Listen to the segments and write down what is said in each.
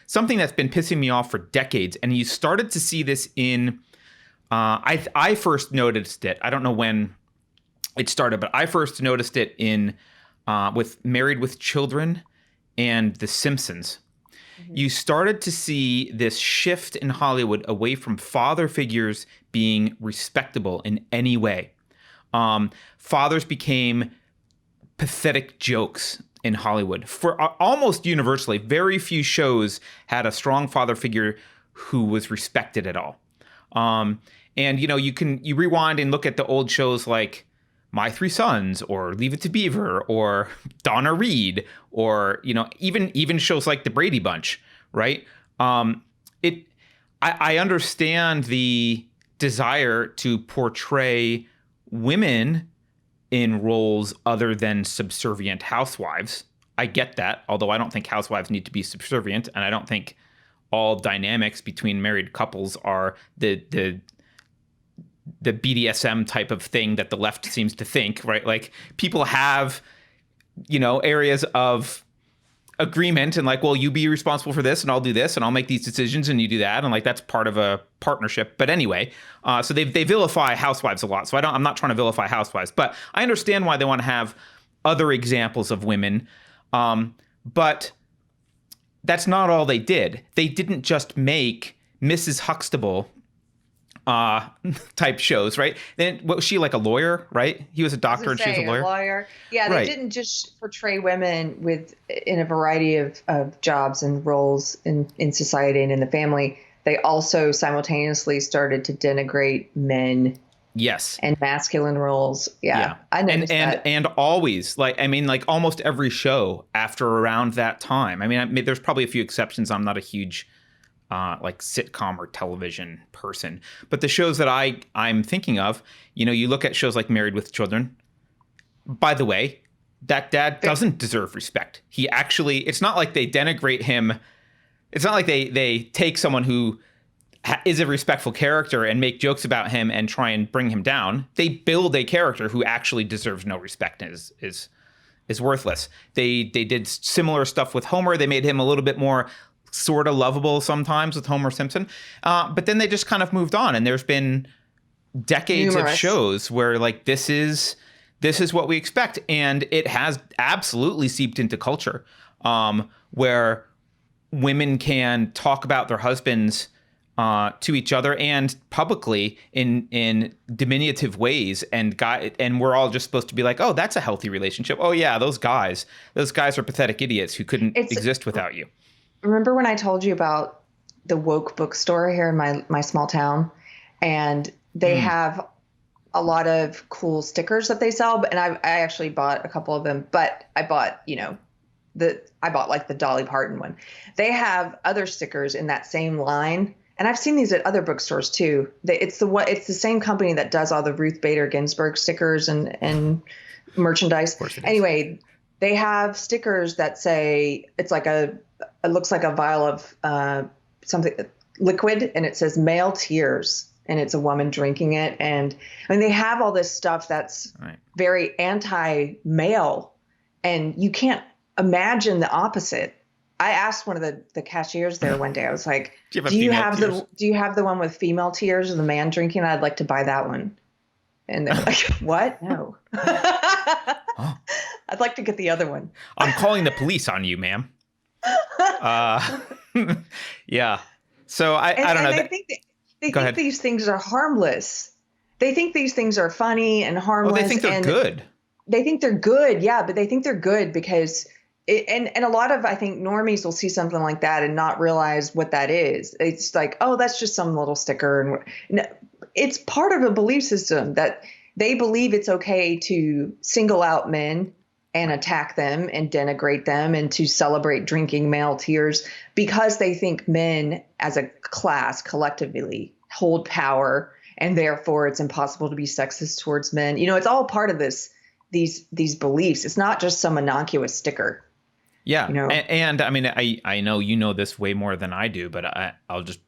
Something that's been pissing me off for decades, and you started to see this in. I first noticed it. I don't know when it started, but I first noticed it in with Married with Children and The Simpsons. You started to see this shift in Hollywood away from father figures being respectable in any way. Fathers became pathetic jokes in Hollywood for almost universally. Very few shows had a strong father figure who was respected at all. And you rewind and look at the old shows like My Three Sons or Leave It to Beaver or Donna Reed or even shows like The Brady Bunch, right? I understand the desire to portray women in roles other than subservient housewives. I get that, although I don't think housewives need to be subservient, and I don't think all dynamics between married couples are the BDSM type of thing that the left seems to think, right? Like people have, areas of agreement and like, well, you be responsible for this and I'll do this and I'll make these decisions and you do that. And like, that's part of a partnership. But anyway, so they vilify housewives a lot. So I'm not trying to vilify housewives, but I understand why they want to have other examples of women. But that's not all they did. They didn't just make Mrs. Huxtable type shows, right? Then what was she, like a lawyer, right? He was a doctor and she was a lawyer. Yeah, they didn't just portray women in a variety of jobs and roles in society and in the family. They also simultaneously started to denigrate men. Yes. And masculine roles. Yeah. I noticed that. And always, like almost every show after around that time. I mean, there's probably a few exceptions. I'm not a huge like sitcom or television person, but the shows that I'm thinking of, you look at shows like Married with Children. By the way, that dad doesn't deserve respect. He actually, it's not like they denigrate him. It's not like they take someone who is a respectful character and make jokes about him and try and bring him down. They build a character who actually deserves no respect and is worthless. They did similar stuff with Homer. They made him a little bit more sort of lovable sometimes with Homer Simpson. But then they just kind of moved on. And there's been decades of shows where like, this is what we expect. And it has absolutely seeped into culture, where women can talk about their husbands to each other and publicly in diminutive ways. And we're all just supposed to be like, oh, that's a healthy relationship. Oh yeah, those guys are pathetic idiots who couldn't exist without you. Remember when I told you about the woke bookstore here in my small town, and they have a lot of cool stickers that they sell, and I actually bought a couple of them, but I bought, I bought like the Dolly Parton one. They have other stickers in that same line. And I've seen these at other bookstores too. It's the same company that does all the Ruth Bader Ginsburg stickers and merchandise. Anyway, they have stickers that say it looks like a vial of something liquid, and it says male tears, and it's a woman drinking it. And I mean, they have all this stuff that's very anti-male, and you can't imagine the opposite. I asked one of the cashiers there one day, I was like, do you have the one with female tears and the man drinking? I'd like to buy that one. And they're like, what? No. Oh. I'd like to get the other one. I'm calling the police on you, ma'am. Yeah. So I don't know. They think these things are harmless. They think these things are funny and harmless. Oh, they think they're good. They think they're good. Yeah. But they think they're good because and a lot of, I think, normies will see something like that and not realize what that is. It's like, oh, that's just some little sticker. And it's part of a belief system that they believe it's okay to single out men and attack them and denigrate them and to celebrate drinking male tears because they think men as a class collectively hold power, and therefore it's impossible to be sexist towards men. It's all part of these beliefs. It's not just some innocuous sticker. Yeah. And I mean, I know this way more than I do, but I'll just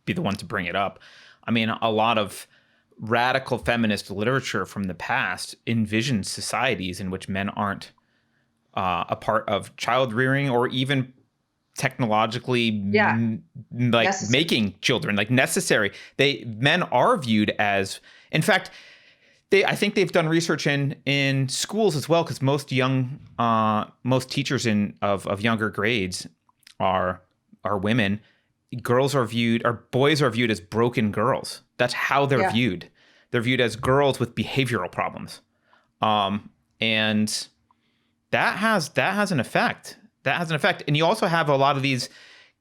be the one to bring it up. I mean, a lot of radical feminist literature from the past envisions societies in which men aren't a part of child rearing or even technologically like Necessary. making children like necessary. Men are viewed as, in fact, I think they've done research in schools as well, because most teachers of younger grades are women. Boys are viewed as broken girls. That's how they're viewed. They're viewed as girls with behavioral problems, and that has an effect. And you also have a lot of these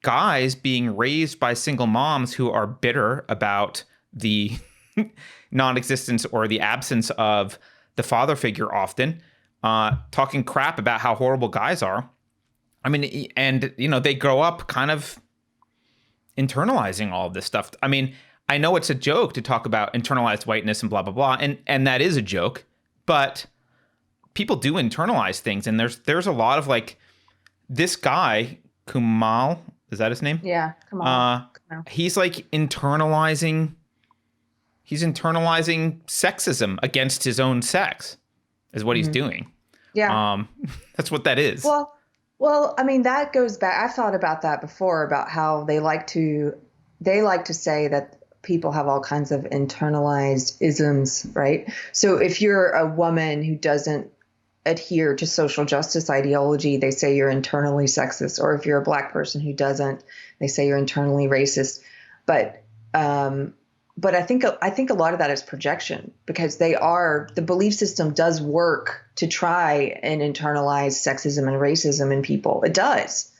guys being raised by single moms who are bitter about the non-existence or the absence of the father figure, often talking crap about how horrible guys are. I mean, and they grow up kind of internalizing all of this stuff. I mean, I know it's a joke to talk about internalized whiteness and blah blah blah, and that is a joke, but people do internalize things, and there's a lot of like this guy Kumal, is that his name? Yeah, Kumal. He's like internalizing sexism against his own sex, is what he's doing. Yeah. That's what that is. Well, I mean, that goes back. I've thought about that before, about how they like to say that people have all kinds of internalized isms, right? So if you're a woman who doesn't adhere to social justice ideology, they say you're internally sexist. Or if you're a black person who doesn't, they say you're internally racist. But I think a lot of that is projection, because the belief system does work to try and internalize sexism and racism in people. It does.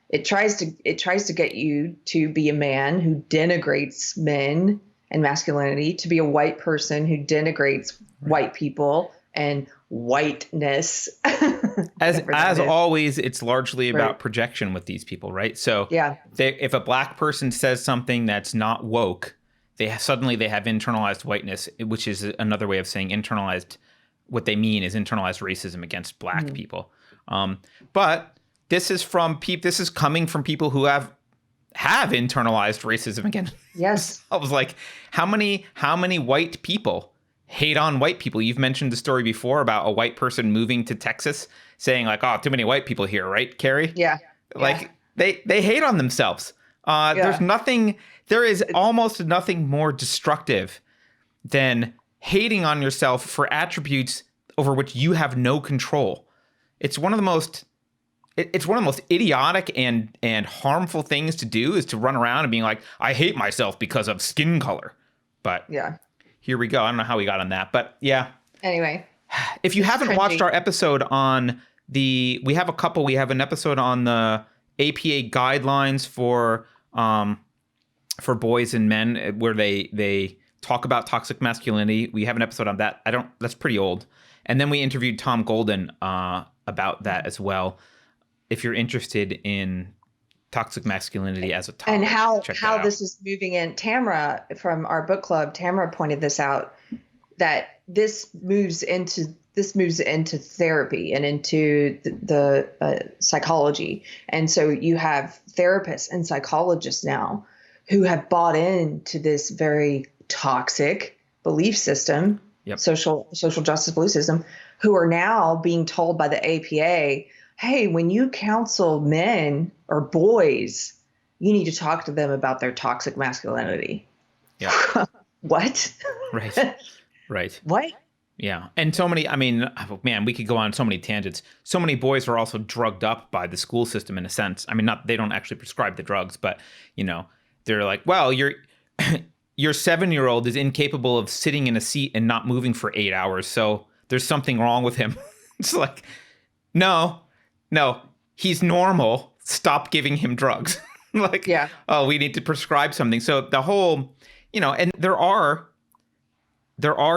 It tries to get you to be a man who denigrates men and masculinity, to be a white person who denigrates white people and whiteness. As always, it's largely about projection with these people, right? So if a black person says something that's not woke, they suddenly have internalized whiteness, which is another way of saying internalized. What they mean is internalized racism against black people. But this is coming from people who have internalized racism against. Yes. I was like, how many white people hate on white people? You've mentioned the story before about a white person moving to Texas saying like, oh, too many white people here, right, Carrie? Yeah. Like they hate on themselves. There is almost nothing more destructive than hating on yourself for attributes over which you have no control. It's one of the most idiotic and harmful things to do, is to run around and being like, I hate myself because of skin color. But here we go. I don't know how we got on that, but yeah. Anyway, if you haven't watched our episode on we have an episode on the APA guidelines for boys and men, where they talk about toxic masculinity. We have an episode on that. That's pretty old. And then we interviewed Tom Golden about that as well. If you're interested in toxic masculinity as a topic, and how this is moving in. Tamara from our book club, Tamara pointed this out, that this moves into therapy and into the psychology. And so you have therapists and psychologists now who have bought into this very toxic belief system, social justice belief system, who are now being told by the APA, hey, when you counsel men or boys, you need to talk to them about their toxic masculinity. Yeah. What? Right. What? Yeah. And so many, I mean, man, we could go on so many tangents. So many boys are also drugged up by the school system, in a sense. I mean, they don't actually prescribe the drugs, but, they're like, well, your 7-year-old is incapable of sitting in a seat and not moving for 8 hours, so there's something wrong with him. It's like, no, he's normal. Stop giving him drugs. Oh, we need to prescribe something. So the whole, and there are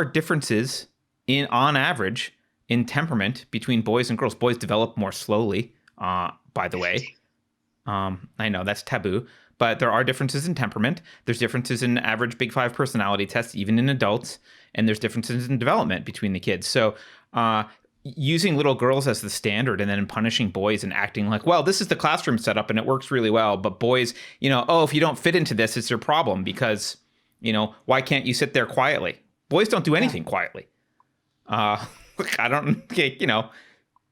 differences on average in temperament between boys and girls. Boys develop more slowly, by the way. I know that's taboo, but there are differences in temperament. There's differences in average Big Five personality tests, even in adults, and there's differences in development between the kids. So using little girls as the standard and then punishing boys and acting like, well, this is the classroom setup and it works really well, but boys, if you don't fit into this, it's your problem because, why can't you sit there quietly? Boys don't do anything quietly. I don't,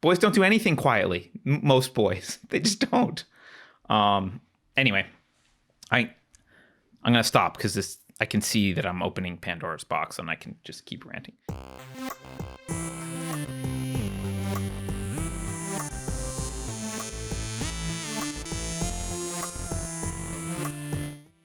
Boys don't do anything quietly. Most boys, they just don't. Anyway, I'm gonna stop because I can see that I'm opening Pandora's box and I can just keep ranting.